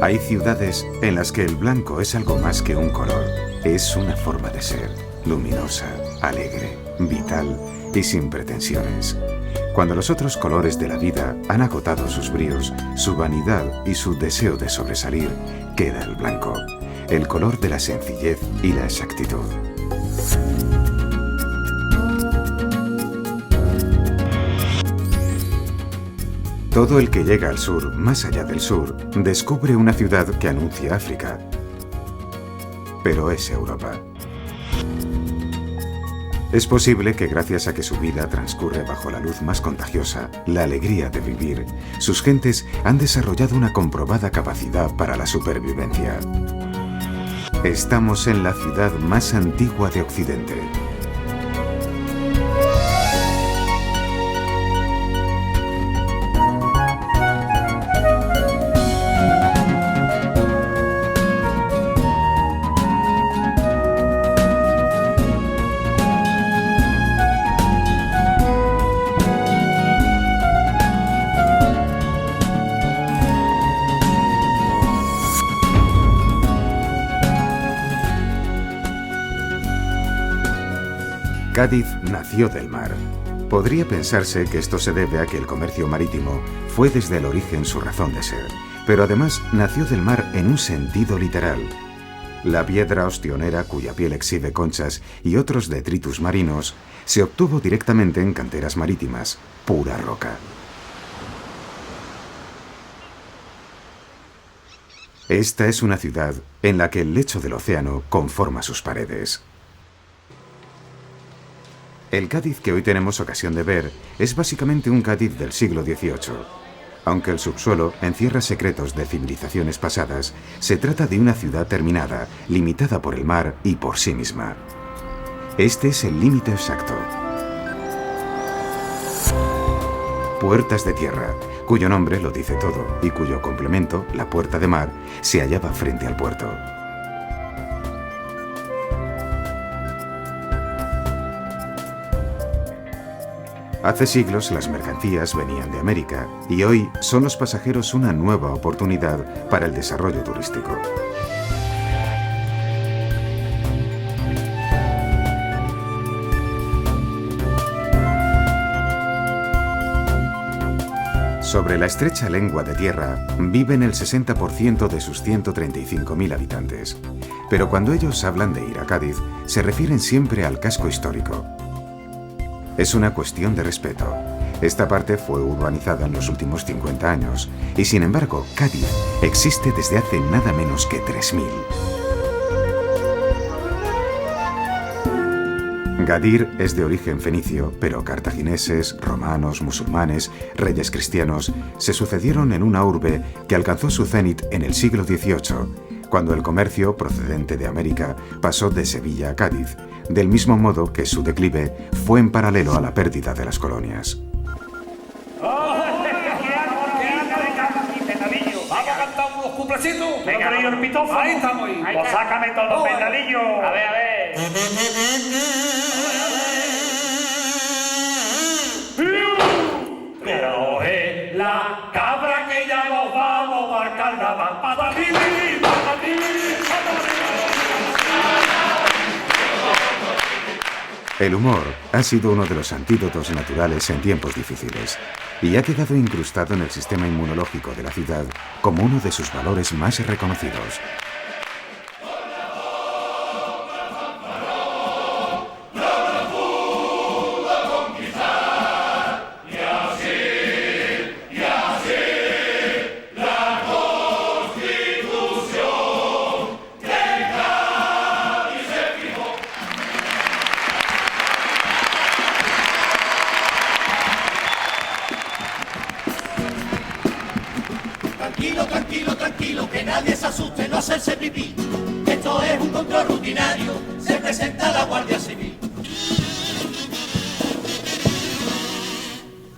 Hay ciudades en las que el blanco es algo más que un color. Es una forma de ser, luminosa, alegre, vital y sin pretensiones. Cuando los otros colores de la vida han agotado sus bríos, su vanidad y su deseo de sobresalir, queda el blanco, el color de la sencillez y la exactitud. Todo el que llega al sur, más allá del sur, descubre una ciudad que anuncia África. Pero es Europa. Es posible que gracias a que su vida transcurre bajo la luz más contagiosa, la alegría de vivir, sus gentes han desarrollado una comprobada capacidad para la supervivencia. Estamos en la ciudad más antigua de Occidente. Cádiz nació del mar. Podría pensarse que esto se debe a que el comercio marítimo fue desde el origen su razón de ser, pero además nació del mar en un sentido literal. La piedra ostionera, cuya piel exhibe conchas y otros detritus marinos, se obtuvo directamente en canteras marítimas, pura roca. Esta es una ciudad en la que el lecho del océano conforma sus paredes. El Cádiz que hoy tenemos ocasión de ver es básicamente un Cádiz del siglo XVIII. Aunque el subsuelo encierra secretos de civilizaciones pasadas, se trata de una ciudad terminada, limitada por el mar y por sí misma. Este es el límite exacto. Puertas de tierra, cuyo nombre lo dice todo y cuyo complemento, la puerta de mar, se hallaba frente al puerto. Hace siglos las mercancías venían de América y hoy son los pasajeros una nueva oportunidad para el desarrollo turístico. Sobre la estrecha lengua de tierra viven el 60% de sus 135.000 habitantes. Pero cuando ellos hablan de ir a Cádiz, se refieren siempre al casco histórico. Es una cuestión de respeto. Esta parte fue urbanizada en los últimos 50 años y, sin embargo, Cádiz existe desde hace nada menos que 3000. Gadir es de origen fenicio, pero cartagineses, romanos, musulmanes, reyes cristianos se sucedieron en una urbe que alcanzó su cenit en el siglo XVIII, cuando el comercio procedente de América pasó de Sevilla a Cádiz, del mismo modo que su declive fue en paralelo a la pérdida de las colonias. ¡Vamos a cantar unos cuplecitos! Venga, el pitófono. Ahí estamos. Pues sácame todos los pedalillos. A ver. Pero es la cabra que ya nos vamos para el carnaval. ¡Patatili! El humor ha sido uno de los antídotos naturales en tiempos difíciles y ha quedado incrustado en el sistema inmunológico de la ciudad como uno de sus valores más reconocidos. Tranquilo, que nadie se asuste, no hacerse pipí. Esto es un control rutinario, se presenta la Guardia Civil.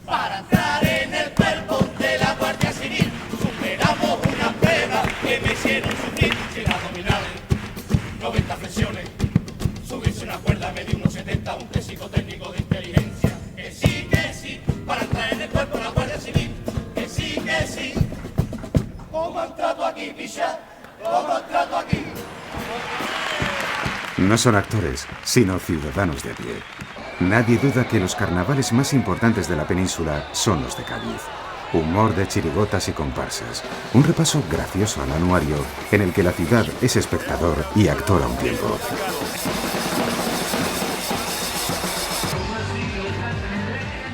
Para entrar en el cuerpo de la Guardia Civil, superamos una prueba que me hicieron sufrir. 100 abdominales, 90 flexiones, subirse una cuerda, medir unos 70, un psicotécnico técnico de inteligencia. Que sí, para entrar en el cuerpo de la Guardia Civil, que sí. ¿Cómo han trato aquí, picha? ¿Cómo han trato aquí? No son actores, sino ciudadanos de a pie. Nadie duda que los carnavales más importantes de la península son los de Cádiz. Humor de chirigotas y comparsas. Un repaso gracioso al anuario en el que la ciudad es espectador y actor a un tiempo.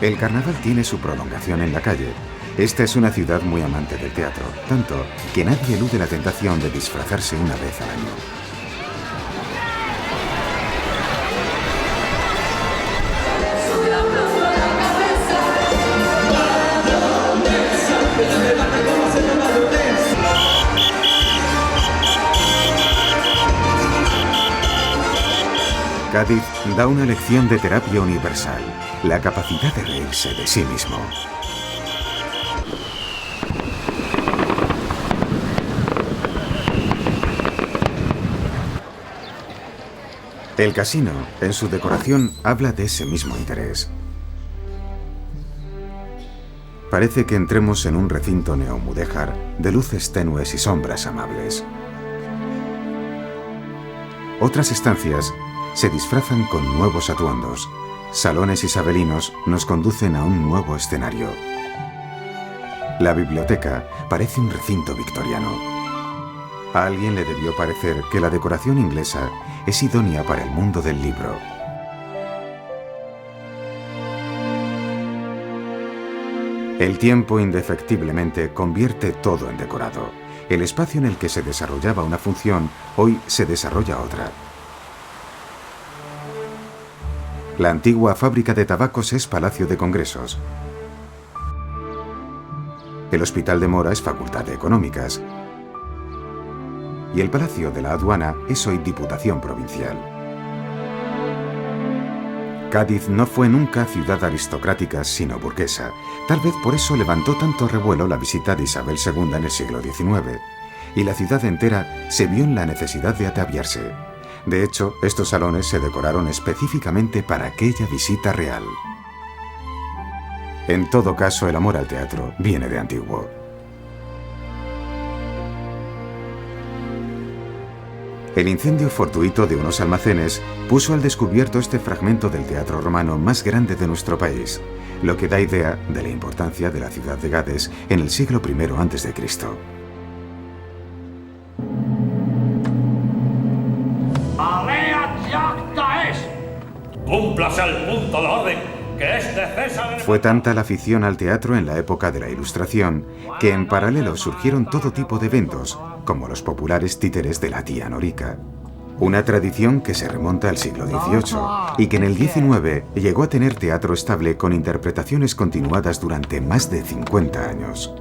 El carnaval tiene su prolongación en la calle. Esta es una ciudad muy amante del teatro, tanto que nadie elude la tentación de disfrazarse una vez al año. Cádiz da una lección de terapia universal, la capacidad de reírse de sí mismo. El casino, en su decoración, habla de ese mismo interés. Parece que entremos en un recinto neomudéjar de luces tenues y sombras amables. Otras estancias se disfrazan con nuevos atuendos. Salones isabelinos nos conducen a un nuevo escenario. La biblioteca parece un recinto victoriano. A alguien le debió parecer que la decoración inglesa es idónea para el mundo del libro. El tiempo indefectiblemente convierte todo en decorado. El espacio en el que se desarrollaba una función, hoy se desarrolla otra. La antigua fábrica de tabacos es Palacio de Congresos. El Hospital de Mora es Facultad de Económicas. Y el Palacio de la Aduana es hoy Diputación Provincial. Cádiz no fue nunca ciudad aristocrática, sino burguesa. Tal vez por eso levantó tanto revuelo la visita de Isabel II en el siglo XIX. Y la ciudad entera se vio en la necesidad de ataviarse. De hecho, estos salones se decoraron específicamente para aquella visita real. En todo caso, el amor al teatro viene de antiguo. El incendio fortuito de unos almacenes puso al descubierto este fragmento del teatro romano más grande de nuestro país, lo que da idea de la importancia de la ciudad de Gades en el siglo I a.C. ¡Alea jacta es! ¡Cúmplase al punto la orden, que es de César! Fue tanta la afición al teatro en la época de la Ilustración que en paralelo surgieron todo tipo de eventos, como los populares títeres de la tía Norica. Una tradición que se remonta al siglo XVIII y que en el XIX llegó a tener teatro estable con interpretaciones continuadas durante más de 50 años.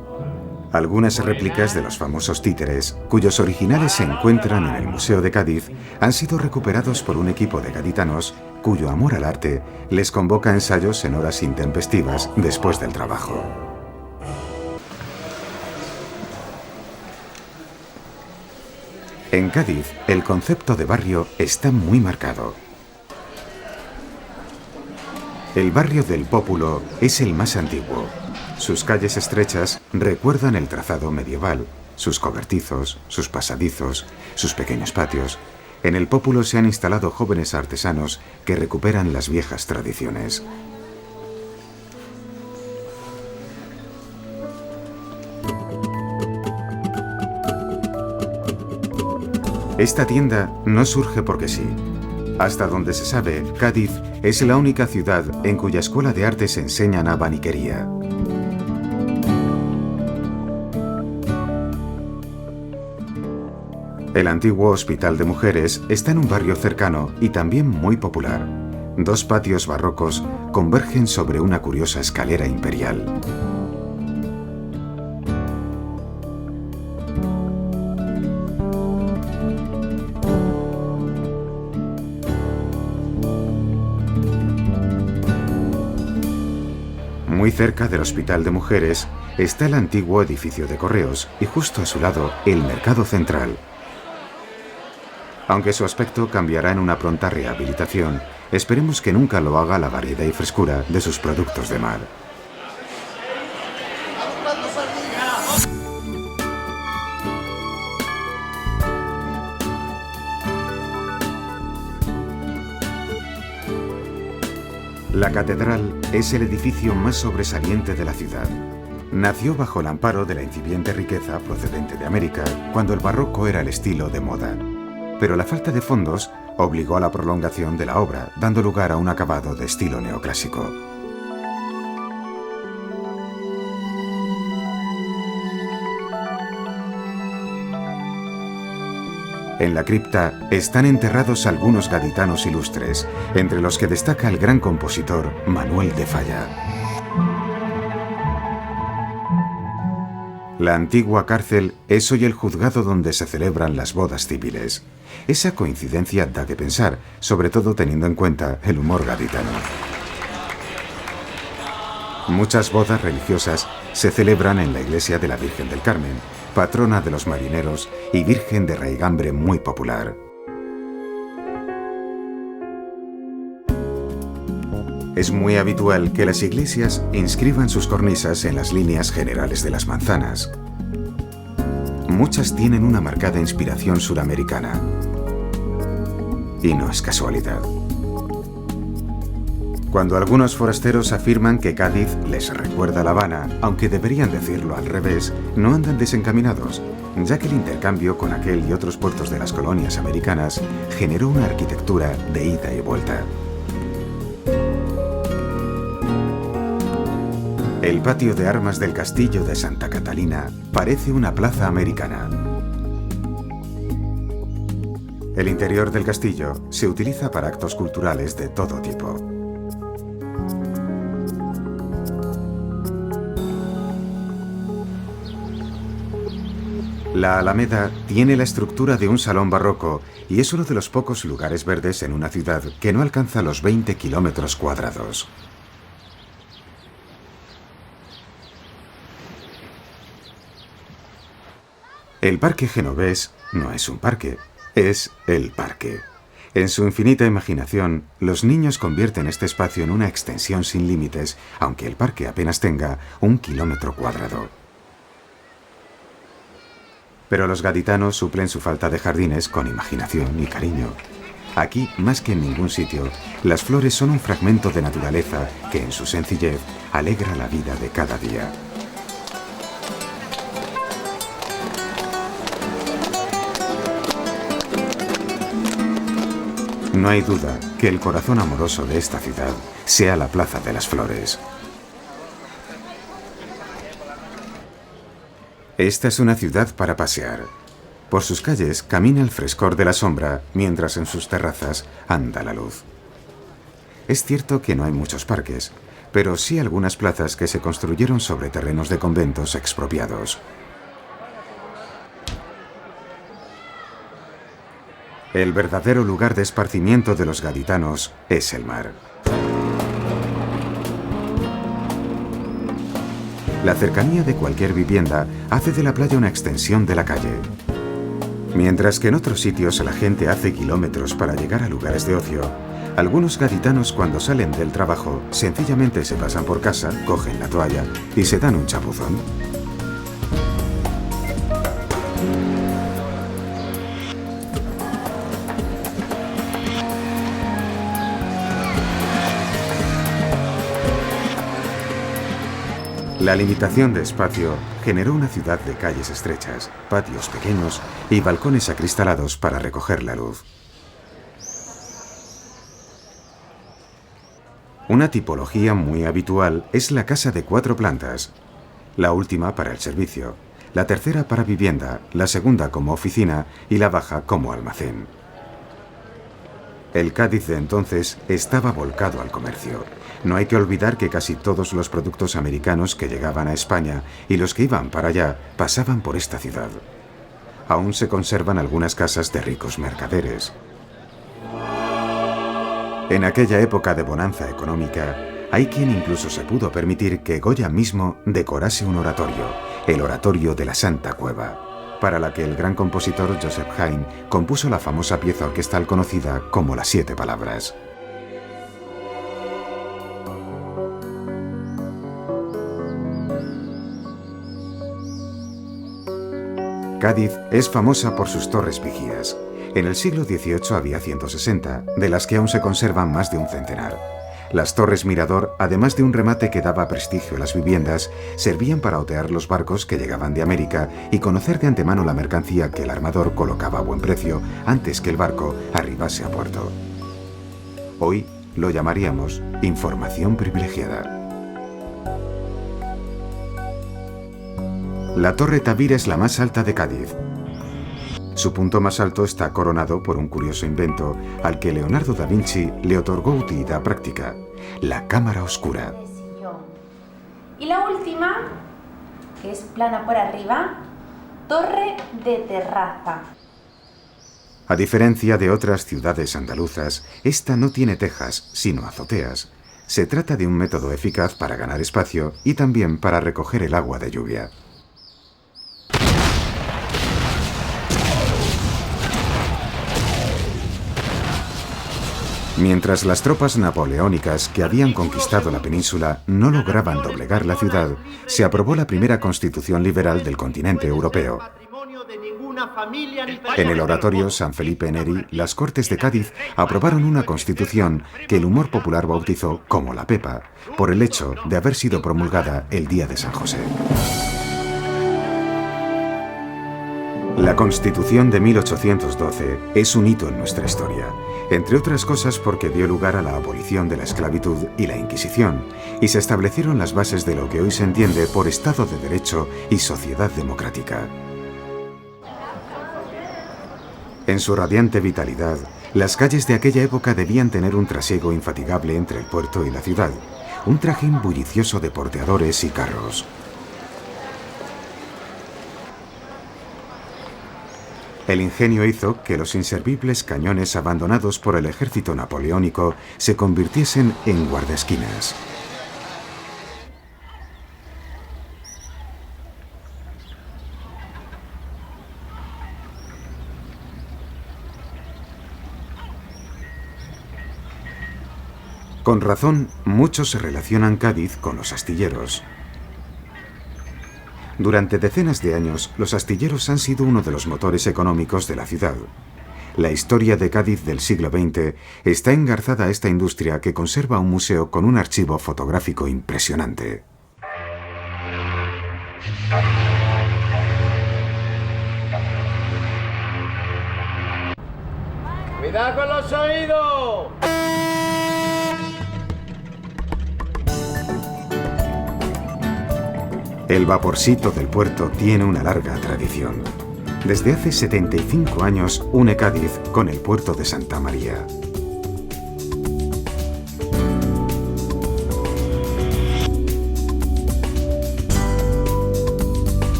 Algunas réplicas de los famosos títeres, cuyos originales se encuentran en el Museo de Cádiz, han sido recuperados por un equipo de gaditanos cuyo amor al arte les convoca a ensayos en horas intempestivas después del trabajo. En Cádiz, el concepto de barrio está muy marcado. El barrio del Pópulo es el más antiguo. Sus calles estrechas recuerdan el trazado medieval, sus cobertizos, sus pasadizos, sus pequeños patios. En el Pópulo se han instalado jóvenes artesanos que recuperan las viejas tradiciones. Esta tienda no surge porque sí. Hasta donde se sabe, Cádiz es la única ciudad en cuya escuela de arte se enseñan abaniquería. El antiguo Hospital de Mujeres está en un barrio cercano y también muy popular. Dos patios barrocos convergen sobre una curiosa escalera imperial. Muy cerca del Hospital de Mujeres está el antiguo edificio de correos y justo a su lado el Mercado Central. Aunque su aspecto cambiará en una pronta rehabilitación, esperemos que nunca lo haga la variedad y frescura de sus productos de mar. La catedral es el edificio más sobresaliente de la ciudad. Nació bajo el amparo de la incipiente riqueza procedente de América, cuando el barroco era el estilo de moda. Pero la falta de fondos obligó a la prolongación de la obra, dando lugar a un acabado de estilo neoclásico. En la cripta están enterrados algunos gaditanos ilustres, entre los que destaca el gran compositor Manuel de Falla. La antigua cárcel es hoy el juzgado donde se celebran las bodas civiles. Esa coincidencia da que pensar, sobre todo teniendo en cuenta el humor gaditano. Muchas bodas religiosas se celebran en la iglesia de la Virgen del Carmen, patrona de los marineros y virgen de raigambre muy popular. Es muy habitual que las iglesias inscriban sus cornisas en las líneas generales de las manzanas. Muchas tienen una marcada inspiración suramericana. Y no es casualidad. Cuando algunos forasteros afirman que Cádiz les recuerda a La Habana, aunque deberían decirlo al revés, no andan desencaminados, ya que el intercambio con aquel y otros puertos de las colonias americanas generó una arquitectura de ida y vuelta. El patio de armas del castillo de Santa Catalina parece una plaza americana. El interior del castillo se utiliza para actos culturales de todo tipo. La Alameda tiene la estructura de un salón barroco y es uno de los pocos lugares verdes en una ciudad que no alcanza los 20 kilómetros cuadrados. El Parque Genovés no es un parque, es el parque. En su infinita imaginación, los niños convierten este espacio en una extensión sin límites, aunque el parque apenas tenga 1 kilómetro cuadrado. Pero los gaditanos suplen su falta de jardines con imaginación y cariño. Aquí, más que en ningún sitio, las flores son un fragmento de naturaleza que en su sencillez alegra la vida de cada día. No hay duda que el corazón amoroso de esta ciudad sea la Plaza de las Flores. Esta es una ciudad para pasear. Por sus calles camina el frescor de la sombra, mientras en sus terrazas anda la luz. Es cierto que no hay muchos parques, pero sí algunas plazas que se construyeron sobre terrenos de conventos expropiados. El verdadero lugar de esparcimiento de los gaditanos es el mar. La cercanía de cualquier vivienda hace de la playa una extensión de la calle. Mientras que en otros sitios la gente hace kilómetros para llegar a lugares de ocio, algunos gaditanos cuando salen del trabajo sencillamente se pasan por casa, cogen la toalla y se dan un chapuzón. La limitación de espacio generó una ciudad de calles estrechas, patios pequeños y balcones acristalados para recoger la luz. Una tipología muy habitual es la casa de 4 plantas, la última para el servicio, la tercera para vivienda, la segunda como oficina y la baja como almacén. El Cádiz de entonces estaba volcado al comercio. No hay que olvidar que casi todos los productos americanos que llegaban a España y los que iban para allá pasaban por esta ciudad. Aún se conservan algunas casas de ricos mercaderes. En aquella época de bonanza económica, hay quien incluso se pudo permitir que Goya mismo decorase un oratorio, el Oratorio de la Santa Cueva, para la que el gran compositor Joseph Haydn compuso la famosa pieza orquestal conocida como Las 7 Palabras. Cádiz es famosa por sus torres vigías. En el siglo XVIII había 160, de las que aún se conservan más de un centenar. Las torres mirador, además de un remate que daba prestigio a las viviendas, servían para otear los barcos que llegaban de América y conocer de antemano la mercancía que el armador colocaba a buen precio antes que el barco arribase a puerto. Hoy lo llamaríamos información privilegiada. La Torre Tabir es la más alta de Cádiz. Su punto más alto está coronado por un curioso invento al que Leonardo da Vinci le otorgó utilidad práctica: la cámara oscura. Y la última, que es plana por arriba, torre de terraza. A diferencia de otras ciudades andaluzas, esta no tiene tejas, sino azoteas. Se trata de un método eficaz para ganar espacio y también para recoger el agua de lluvia. Mientras las tropas napoleónicas que habían conquistado la península no lograban doblegar la ciudad, se aprobó la primera constitución liberal del continente europeo. En el oratorio San Felipe Neri, las Cortes de Cádiz aprobaron una constitución que el humor popular bautizó como la Pepa, por el hecho de haber sido promulgada el día de San José. La Constitución de 1812 es un hito en nuestra historia, entre otras cosas porque dio lugar a la abolición de la esclavitud y la Inquisición, y se establecieron las bases de lo que hoy se entiende por Estado de Derecho y sociedad democrática. En su radiante vitalidad, las calles de aquella época debían tener un trasiego infatigable entre el puerto y la ciudad, un trajín bullicioso de porteadores y carros. El ingenio hizo que los inservibles cañones abandonados por el ejército napoleónico se convirtiesen en guardaesquinas. Con razón, muchos relacionan Cádiz con los astilleros. Durante decenas de años, los astilleros han sido uno de los motores económicos de la ciudad. La historia de Cádiz del siglo XX está engarzada a esta industria que conserva un museo con un archivo fotográfico impresionante. ¡Cuidado con los oídos! El vaporcito del puerto tiene una larga tradición. Desde hace 75 años une Cádiz con el puerto de Santa María.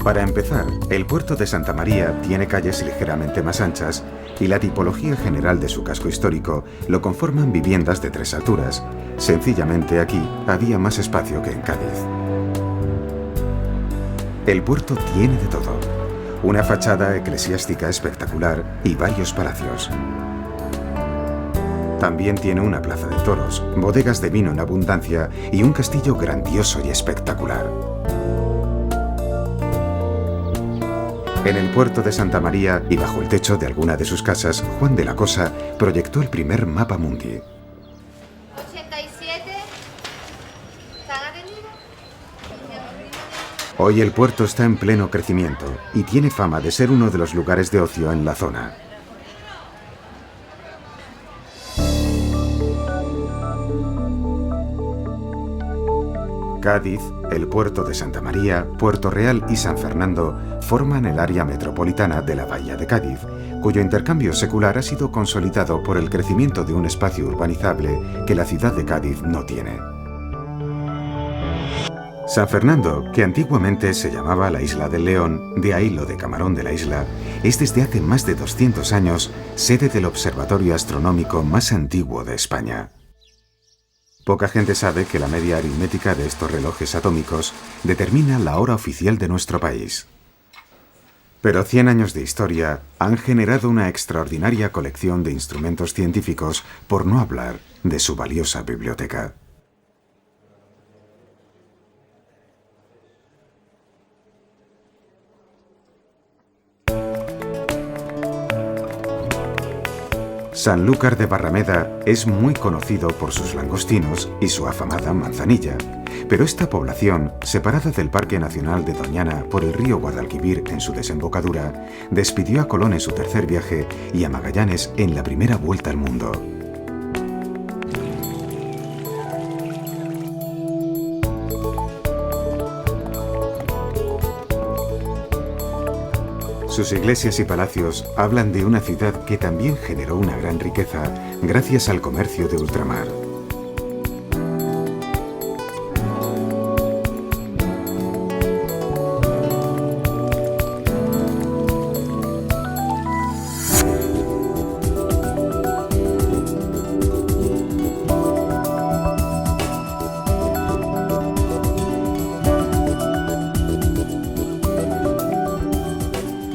Para empezar, el puerto de Santa María tiene calles ligeramente más anchas y la tipología general de su casco histórico lo conforman viviendas de 3 alturas. Sencillamente aquí había más espacio que en Cádiz. El puerto tiene de todo: una fachada eclesiástica espectacular y varios palacios. También tiene una plaza de toros, bodegas de vino en abundancia y un castillo grandioso y espectacular. En el puerto de Santa María y bajo el techo de alguna de sus casas, Juan de la Cosa proyectó el primer mapa mundi. 87. ¿Están atendidos? Hoy el puerto está en pleno crecimiento y tiene fama de ser uno de los lugares de ocio en la zona. Cádiz, el puerto de Santa María, Puerto Real y San Fernando forman el área metropolitana de la Bahía de Cádiz, cuyo intercambio secular ha sido consolidado por el crecimiento de un espacio urbanizable que la ciudad de Cádiz no tiene. San Fernando, que antiguamente se llamaba la Isla del León, de ahí lo de camarón de la isla, es desde hace más de 200 años sede del observatorio astronómico más antiguo de España. Poca gente sabe que la media aritmética de estos relojes atómicos determina la hora oficial de nuestro país. Pero 100 años de historia han generado una extraordinaria colección de instrumentos científicos, por no hablar de su valiosa biblioteca. Sanlúcar de Barrameda es muy conocido por sus langostinos y su afamada manzanilla, pero esta población, separada del Parque Nacional de Doñana por el río Guadalquivir en su desembocadura, despidió a Colón en su tercer viaje y a Magallanes en la primera vuelta al mundo. Sus iglesias y palacios hablan de una ciudad que también generó una gran riqueza gracias al comercio de ultramar.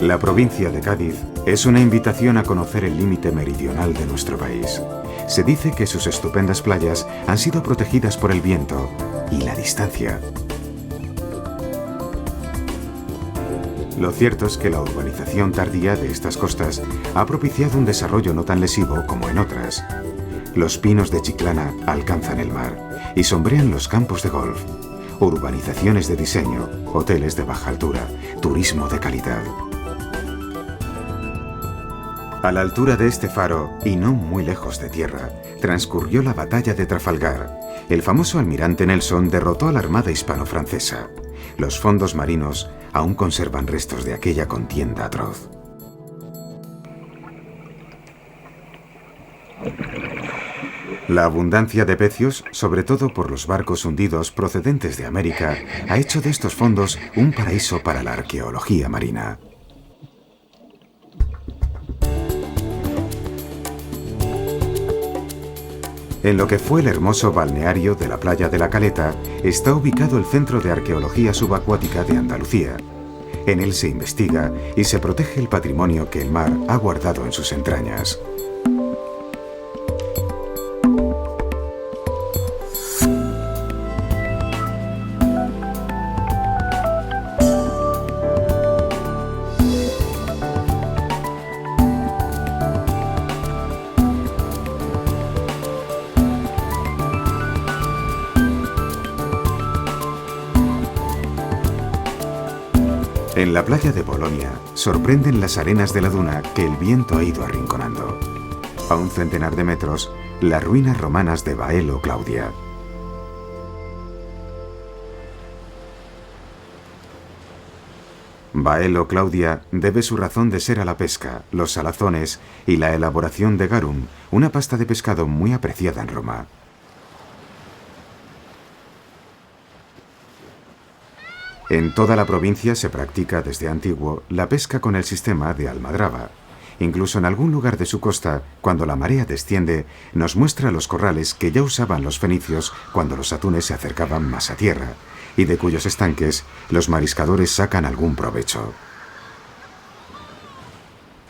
La provincia de Cádiz es una invitación a conocer el límite meridional de nuestro país. Se dice que sus estupendas playas han sido protegidas por el viento y la distancia. Lo cierto es que la urbanización tardía de estas costas ha propiciado un desarrollo no tan lesivo como en otras. Los pinos de Chiclana alcanzan el mar y sombrean los campos de golf. Urbanizaciones de diseño, hoteles de baja altura, turismo de calidad. A la altura de este faro, y no muy lejos de tierra, transcurrió la batalla de Trafalgar. El famoso almirante Nelson derrotó a la armada hispano-francesa. Los fondos marinos aún conservan restos de aquella contienda atroz. La abundancia de pecios, sobre todo por los barcos hundidos procedentes de América, ha hecho de estos fondos un paraíso para la arqueología marina. En lo que fue el hermoso balneario de la playa de la Caleta está ubicado el Centro de Arqueología Subacuática de Andalucía. En él se investiga y se protege el patrimonio que el mar ha guardado en sus entrañas. En la playa de Bolonia sorprenden las arenas de la duna que el viento ha ido arrinconando. A un centenar de metros, las ruinas romanas de Baelo Claudia. Baelo Claudia debe su razón de ser a la pesca, los salazones y la elaboración de garum, una pasta de pescado muy apreciada en Roma. En toda la provincia se practica desde antiguo la pesca con el sistema de almadraba. Incluso en algún lugar de su costa, cuando la marea desciende, nos muestra los corrales que ya usaban los fenicios cuando los atunes se acercaban más a tierra, y de cuyos estanques los mariscadores sacan algún provecho.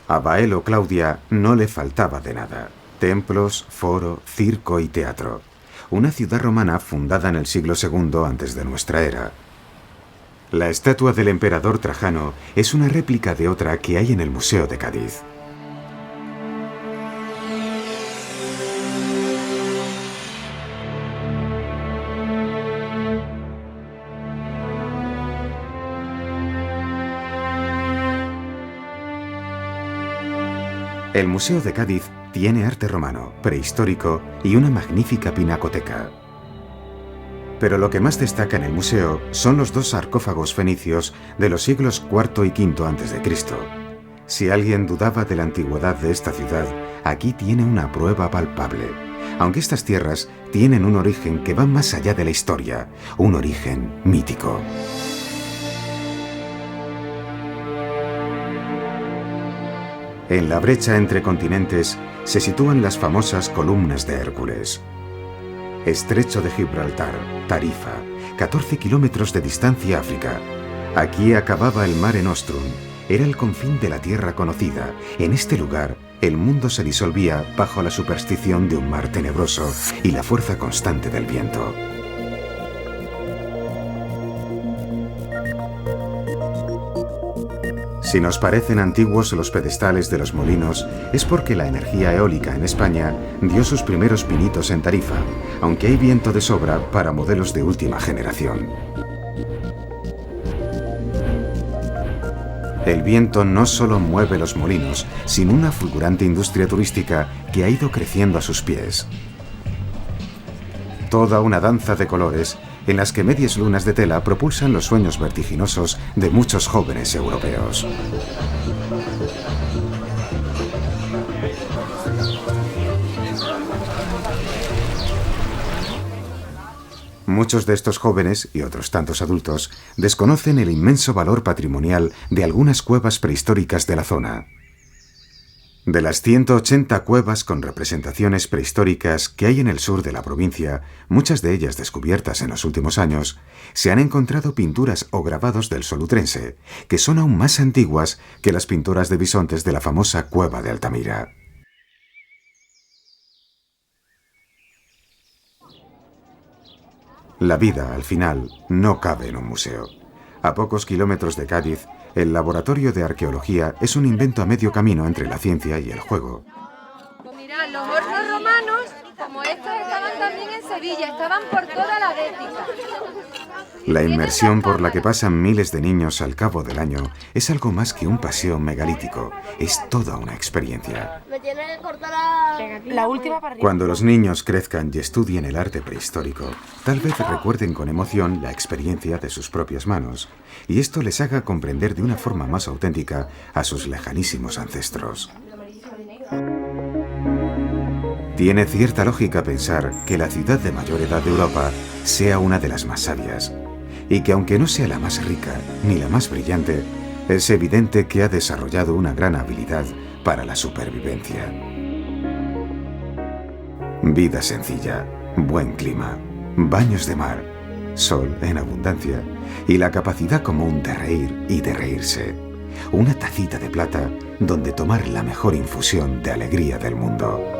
A Baelo Claudia no le faltaba de nada: templos, foro, circo y teatro. Una ciudad romana fundada en el siglo II antes de nuestra era. La estatua del emperador Trajano es una réplica de otra que hay en el Museo de Cádiz. El Museo de Cádiz tiene arte romano, prehistórico y una magnífica pinacoteca. Pero lo que más destaca en el museo son los dos sarcófagos fenicios de los siglos IV y V a.C. Si alguien dudaba de la antigüedad de esta ciudad, aquí tiene una prueba palpable. Aunque estas tierras tienen un origen que va más allá de la historia, un origen mítico. En la brecha entre continentes se sitúan las famosas columnas de Hércules. Estrecho de Gibraltar, Tarifa, 14 kilómetros de distancia a África. Aquí acababa el Mare Nostrum, era el confín de la tierra conocida. En este lugar, el mundo se disolvía bajo la superstición de un mar tenebroso y la fuerza constante del viento. Si nos parecen antiguos los pedestales de los molinos, es porque la energía eólica en España dio sus primeros pinitos en Tarifa, aunque hay viento de sobra para modelos de última generación. El viento no solo mueve los molinos, sino una fulgurante industria turística que ha ido creciendo a sus pies. Toda una danza de colores en las que medias lunas de tela propulsan los sueños vertiginosos de muchos jóvenes europeos. Muchos de estos jóvenes, y otros tantos adultos, desconocen el inmenso valor patrimonial de algunas cuevas prehistóricas de la zona. De las 180 cuevas con representaciones prehistóricas que hay en el sur de la provincia, muchas de ellas descubiertas en los últimos años, se han encontrado pinturas o grabados del Solutrense, que son aún más antiguas que las pinturas de bisontes de la famosa Cueva de Altamira. La vida, al final, no cabe en un museo. A pocos kilómetros de Cádiz, el Laboratorio de Arqueología es un invento a medio camino entre la ciencia y el juego. Mirad, los hornos romanos, como estos, estaban también en Sevilla, estaban por toda la Bética. La inmersión por la que pasan miles de niños al cabo del año es algo más que un paseo megalítico, es toda una experiencia. Me tiene que cortar La última para arriba. Cuando los niños crezcan y estudien el arte prehistórico, tal vez recuerden con emoción la experiencia de sus propias manos, y esto les haga comprender de una forma más auténtica a sus lejanísimos ancestros. Tiene cierta lógica pensar que la ciudad de mayor edad de Europa sea una de las más sabias, y que aunque no sea la más rica ni la más brillante, es evidente que ha desarrollado una gran habilidad para la supervivencia. Vida sencilla, buen clima, baños de mar, sol en abundancia y la capacidad común de reír y de reírse. Una tacita de plata donde tomar la mejor infusión de alegría del mundo.